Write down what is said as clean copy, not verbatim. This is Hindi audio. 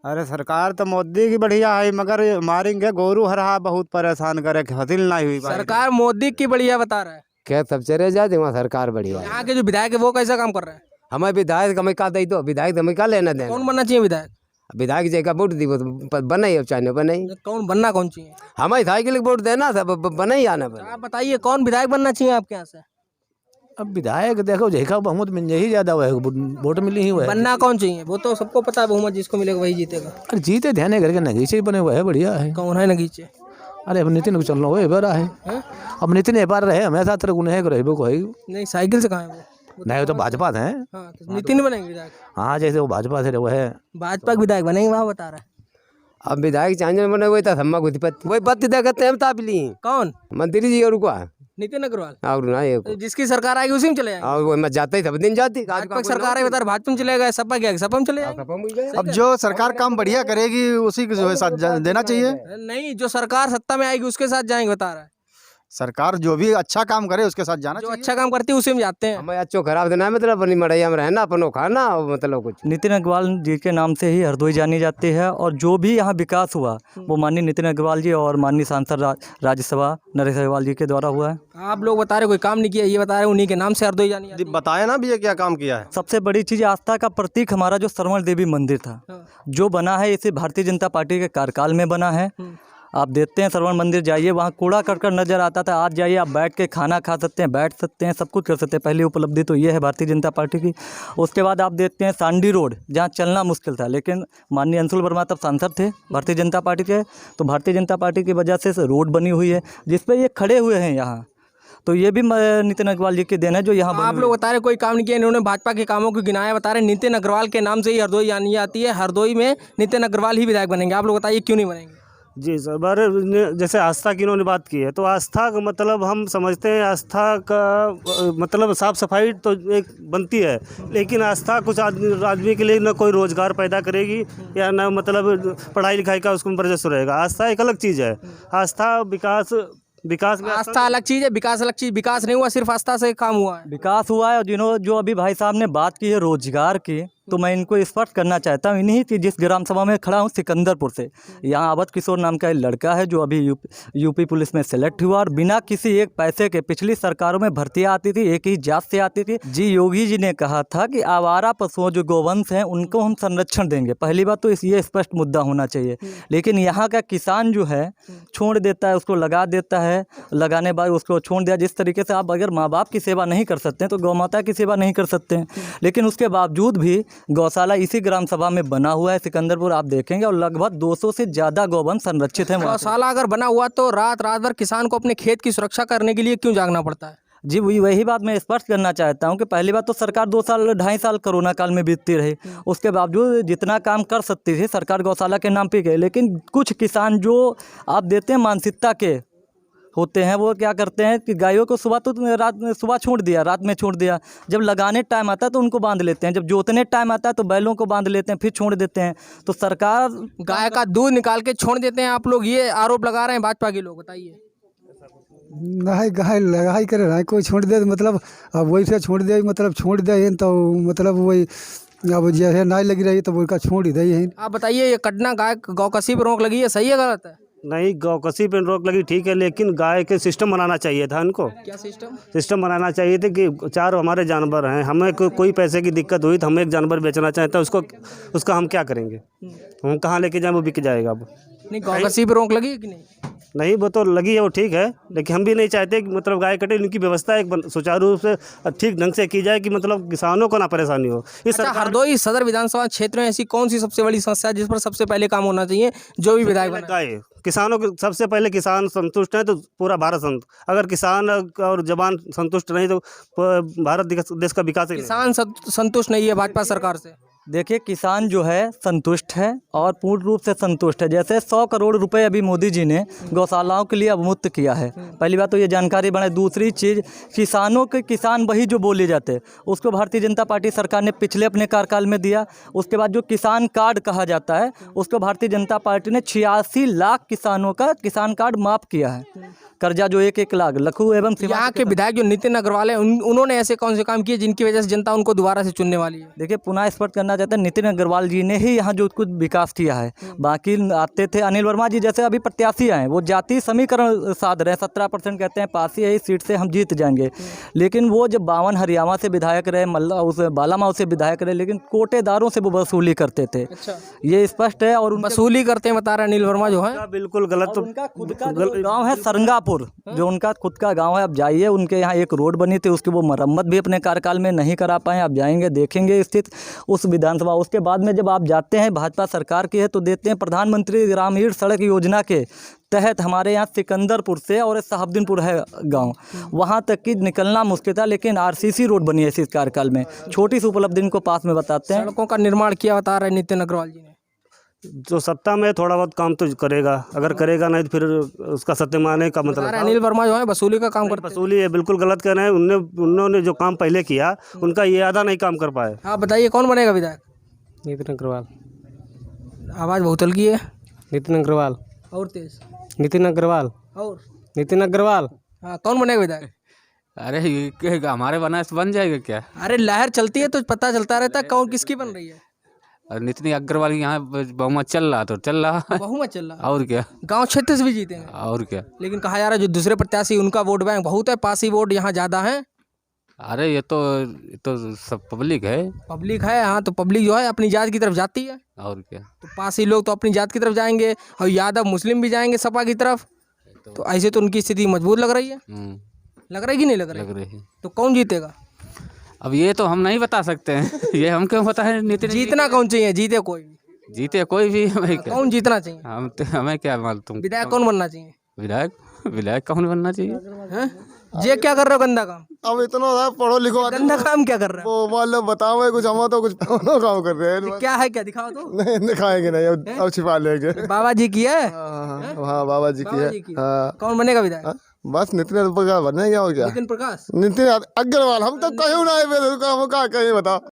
अरे सरकार तो मोदी की बढ़िया है, मगर मारेंगे गोरू हरा बहुत परेशान करे, हासिल नहीं हुई भाई। सरकार मोदी की बढ़िया बता रहा है। क्या सब चले जाते वहाँ सरकार बढ़िया है। यहाँ के जो विधायक है वो कैसा काम कर रहा है? हमें विधायक हमें का दे दो, विधायक हमें का लेना देना। कौन बनना चाहिए विधायक? विधायक जगह वोट दी वो तो बना ही, अब चाहे बना ही। कौन बनना कौन चाहिए? हमें साइकिल वोट देना था, बना ही आना बना। आप बताइए कौन विधायक बनना चाहिए आपके यहाँ से? अब विधायक देखो जैका बहुमत मिल ही ज्यादा हुआ है, वोट मिली ही हुआ है। बनना कौन चाहिए वो तो सबको पता है, बहुमत जिसको मिलेगा वही जीतेगा। अरे जीते ध्यान करके नगीचे ही बने हुए है, बढ़िया है। कौन है नगीचे? अरे अब नितिन को चलना हो बार है, अब नितिन बार रहे हमेशा तरह गुने रहे कोई नहीं, साइकिल से कहाँ है वो? नहीं, वो तो भाजपा है। हाँ, तो नितिन बनेंगे विधायक? हाँ, जैसे वो भाजपा से वो है, भाजपा के विधायक बनेंगे वहाँ बता रहा है। अब विधायक चांजन बने हुए था, सम्मा को वही पत्ती दे करते हम तापली कौन? मंत्री जी और को नितिन अग्रवाल। और ना ये तो जिसकी सरकार आएगी उसी में चले जाएंगे। और वो मैं जाता ही सब दिन जाती। भाजपा की सरकार है बता रहे, भाजपा में चले गए, सपा क्या सपा में चले जाएंगे। अब जो सरकार काम बढ़िया करेगी उसी को जो है साथ देना चाहिए। नहीं, जो सरकार सत्ता में आएगी उसके साथ जाएंगे बता रहा है। सरकार जो भी अच्छा काम करे उसके साथ जाना जो चाहिए। अच्छा काम करती है उसी में जाते हैं। हमें अच्छो खराब देना है, मतलब अपनी मड़ैया में रहना, अपनो खाना, मतलब कुछ। नितिन अग्रवाल जी के नाम से ही हरदोई जानी जाती है, और जो भी यहाँ विकास हुआ वो माननीय नितिन अग्रवाल जी और माननीय सांसद राज्यसभा नरेश अग्रवाल जी के द्वारा हुआ है। आप लोग बता रहे कोई काम नहीं किया, ये बता रहे उन्हीं के नाम से हरदोई जानी जाती है। बताया ना भैया क्या काम किया है। सबसे बड़ी चीज़ आस्था का प्रतीक हमारा जो श्रवण देवी मंदिर था, जो बना है इसे भारतीय जनता पार्टी के कार्यकाल में बना है। आप देखते हैं श्रवण मंदिर जाइए, वहाँ कूड़ा करकट नज़र आता था, आज जाइए आप बैठ के खाना खा सकते हैं, बैठ सकते हैं, सब कुछ कर सकते हैं। पहली उपलब्धि तो ये है भारतीय जनता पार्टी की। उसके बाद आप देखते हैं सांडी रोड, जहाँ चलना मुश्किल था, लेकिन माननीय अंशुल वर्मा तब सांसद थे भारतीय जनता पार्टी के, तो भारतीय जनता पार्टी की वजह से रोड बनी हुई है जिस पर ये खड़े हुए हैं यहाँ, तो ये भी नितिन अग्रवाल जी के देन है जो यहाँ। आप लोग बता रहे कोई काम नहीं किया, इन्होंने भाजपा के कामों को गिनाया, बता रहे नितिन अग्रवाल के नाम से ही हरदोई जानी जाती है, हरदोई में नितिन अग्रवाल ही विधायक बनेंगे। आप लोग बताइए क्यों नहीं बनेंगे? जी सर, बार जैसे आस्था की इन्होंने बात की है, तो आस्था का मतलब हम समझते हैं, आस्था का मतलब साफ़ सफाई तो एक बनती है, लेकिन आस्था कुछ आदमी के लिए ना कोई रोज़गार पैदा करेगी या ना मतलब पढ़ाई लिखाई का उसको वर्चस्व रहेगा। आस्था एक अलग चीज़ है। आस्था विकास में आस्था अलग चीज़ है, विकास अलग चीज़। विकास नहीं हुआ, सिर्फ आस्था से काम हुआ है। विकास हुआ है, और जो अभी भाई साहब ने बात की है रोजगार की, तो मैं इनको स्पष्ट करना चाहता हूँ। इन्हीं की जिस ग्राम सभा में खड़ा हूँ सिकंदरपुर से, यहाँ अवध किशोर नाम का एक लड़का है जो अभी यूपी पुलिस में सेलेक्ट हुआ, और बिना किसी एक पैसे के, पिछली सरकारों में भर्तियाँ आती थी, एक ही जात से आती थी। जी योगी जी ने कहा था कि आवारा पशुओं जो गोवंश हैं उनको हम संरक्षण देंगे। पहली बात तो ये स्पष्ट मुद्दा होना चाहिए। लेकिन यहाँ का किसान जो है छोड़ देता है, उसको लगा देता है, लगाने बाद उसको छोड़ दिया। जिस तरीके से आप अगर माँ बाप की सेवा नहीं कर सकते हैं तो गौ माता की सेवा नहीं कर सकते हैं, लेकिन उसके बावजूद भी गौशाला इसी ग्राम सभा में बना हुआ है सिकंदरपुर, आप देखेंगे, और लगभग 200 से ज़्यादा गौवंश संरक्षित हैं। गौशाला अगर बना हुआ तो रात भर किसान को अपने खेत की सुरक्षा करने के लिए क्यों जागना पड़ता है? जी वही बात मैं स्पष्ट करना चाहता हूं कि पहली बात तो सरकार 2 साल 2.5 साल कोरोना काल में बीतती रही, उसके बावजूद जितना काम कर सकती थी सरकार गौशाला के नाम पे गए। लेकिन कुछ किसान जो आप देते हैं मानसिकता के होते हैं, वो क्या करते हैं कि गायों को सुबह छोड़ दिया, रात में छोड़ दिया, जब लगाने टाइम आता है तो उनको बांध लेते हैं, जब जोतने टाइम आता है तो बैलों को बांध लेते हैं, फिर छोड़ देते हैं। तो सरकार गाय का दूध निकाल के छोड़ देते हैं। आप लोग ये आरोप लगा रहे हैं भाजपा के लोग, बताइए। नहीं, गाय लगाई करे ना कोई छोड़ दे, मतलब अब वही से छोड़ दे, मतलब छोड़ दे तो मतलब वही अब जैसे नहीं लगी रही तो वो छोड़ ही दे। आप बताइए, ये कटना गाय गौकसी पर रोक लगी है, सही है गलत है? नहीं, गौकसी पे रोक लगी ठीक है, लेकिन गाय के सिस्टम बनाना चाहिए था इनको। क्या सिस्टम? सिस्टम बनाना चाहिए था कि 4 हमारे जानवर हैं, हमें कोई पैसे की दिक्कत हुई तो हम एक जानवर बेचना चाहते हैं, उसका हम क्या करेंगे? हम कहाँ लेके जाएँ? वो बिक जाएगा। अब नहीं, गौकसी पे रोक लगी है कि नहीं? नहीं, वो तो लगी है, वो ठीक है, लेकिन हम भी नहीं चाहते कि मतलब गाय कटे, उनकी व्यवस्था एक सुचारू रूप से ठीक ढंग से की जाए कि मतलब किसानों को ना परेशानी हो। अच्छा, हरदोई सदर विधानसभा क्षेत्र में ऐसी कौन सी सबसे बड़ी समस्या है जिस पर सबसे पहले काम होना चाहिए जो भी विधायक बने? गाय, किसानों के सबसे पहले किसान संतुष्ट हैं तो पूरा भारत अगर किसान और जवान संतुष्ट नहीं तो भारत देश का विकास ही नहीं। किसान संतुष्ट नहीं है भाजपा सरकार से? देखिए, किसान जो है संतुष्ट है और पूर्ण रूप से संतुष्ट है। जैसे 100 करोड़ रुपए अभी मोदी जी ने गौशालाओं के लिए अवमुक्त किया है, पहली बात तो ये जानकारी बढ़े। दूसरी चीज़, किसान वही जो बोले जाते उसको भारतीय जनता पार्टी सरकार ने पिछले अपने कार्यकाल में दिया। उसके बाद जो किसान कार्ड कहा जाता है उसको भारतीय जनता पार्टी ने 86 लाख किसानों का किसान कार्ड माफ़ किया है। कर्जा जो 1-1 लाख लखू एवं सीमा यहाँ के विधायक जो नितिन अग्रवाल है उन्होंने ऐसे कौन से काम किए जिनकी वजह से जनता उनको दोबारा से चुनने वाली है? देखिए, पुनः स्पष्ट करना चाहते हैं, नितिन अग्रवाल जी ने ही यहाँ जो कुछ विकास किया है। बाकी आते थे अनिल वर्मा जी जैसे अभी प्रत्याशी आए, वो जाति समीकरण साध रहे हैं। 17% कहते हैं पासी है, इस सीट से हम जीत जाएंगे। लेकिन वो जब 52 हरियाणा से विधायक रहे, मल्ला उस बालामाऊ से विधायक रहे, लेकिन कोटेदारों से वो वसूली करते थे। ये स्पष्ट है। और वसूली करते हैं बता रहे अनिल वर्मा जो है। उनका बिल्कुल गलत। उनका खुद का गांव है सरंगापुर, जो उनका खुद का गांव है। अब जाइए, उनके यहाँ एक रोड बनी थी, उसकी वो मरम्मत भी अपने कार्यकाल में नहीं करा पाए। आप जाएंगे, देखेंगे स्थित उस विधानसभा। उसके बाद में जब आप जाते हैं, भाजपा सरकार की है, तो देते हैं प्रधानमंत्री ग्रामीण सड़क योजना के तहत हमारे यहाँ सिकंदरपुर से और साहबदीनपुर है गांव, वहाँ तक की निकलना मुश्किल था। लेकिन आरसीसी रोड बनी है इस कार्यकाल में। छोटी सी उपलब्धि इनको पास में बताते हैं। सड़कों का निर्माण किया बता रहे नितिन अग्रवाल जी ने। जो सत्ता में थोड़ा बहुत काम तो करेगा, अगर करेगा नहीं तो फिर उसका सत्यमाने का मतलब। अनिल वर्मा जो है वसूली का काम करते हैं। वसूली है, बिल्कुल गलत कर रहे हैं। उन्होंने जो काम पहले किया, उनका ये आधा नहीं काम कर पाए। आप बताइए कौन बनेगा विधायक? नितिन अग्रवाल। आवाज़ बहुत हल्की है। नितिन अग्रवाल। और तेज। नितिन अग्रवाल। और नितिन अग्रवाल। हाँ, कौन बनेगा विधायक? अरे ये हमारे बना बन जाएगा क्या? अरे लहर चलती है तो पता चलता रहता है कौन किसकी बन रही है। और नितिन अग्रवाल यहाँ बहुमत चल रहा तो चल रहा। बहुमत चल रहा है। और क्या? गांव क्षेत्र से भी जीते हैं। और क्या? लेकिन कहा जा रहा है जो दूसरे प्रत्याशी उनका वोट बैंक बहुत है, पासी वोट यहाँ ज़्यादा है। अरे ये तो सब पब्लिक है। पब्लिक है, हाँ, तो पब्लिक जो है अपनी जात की तरफ जाती है। और क्या? तो पासी लोग तो अपनी जात की तरफ जाएंगे और यादव मुस्लिम भी जाएंगे सपा की तरफ। तो ऐसे तो उनकी स्थिति मजबूत लग रही है। लग रही है कि नहीं लग रही? लग रही है। तो कौन जीतेगा? अब ये तो हम नहीं बता सकते हैं। ये हम क्यों पता है? नितिन जीतना कौन चाहिए? जीते कोई भी। जीते कोई भी, हमें क्या? कौन जीतना चाहिए? हमें क्या मालूम? विधायक कौन बनना चाहिए? विधायक कौन बनना चाहिए? हैं? ये क्या कर रहे हो गंदा काम? अब इतना होता है, पढ़ो लिखो आदमी गंदा काम क्या कर रहे हो? वो मान लो बताओ कुछ, हम तो कुछ काम कर रहे हैं। क्या है, क्या दिखाओ तो। नहीं दिखाएंगे नहीं, अब छिपा लेंगे। बाबा जी की है। हाँ बाबा जी की बाबा है। जी की। हाँ कौन बनेगा विधायक? बस नितिन अग्रवाल बनेगा और क्या? नितिन प्रकाश। नितिन अग्रवाल। हम तो कहीं ना कहीं बताओ।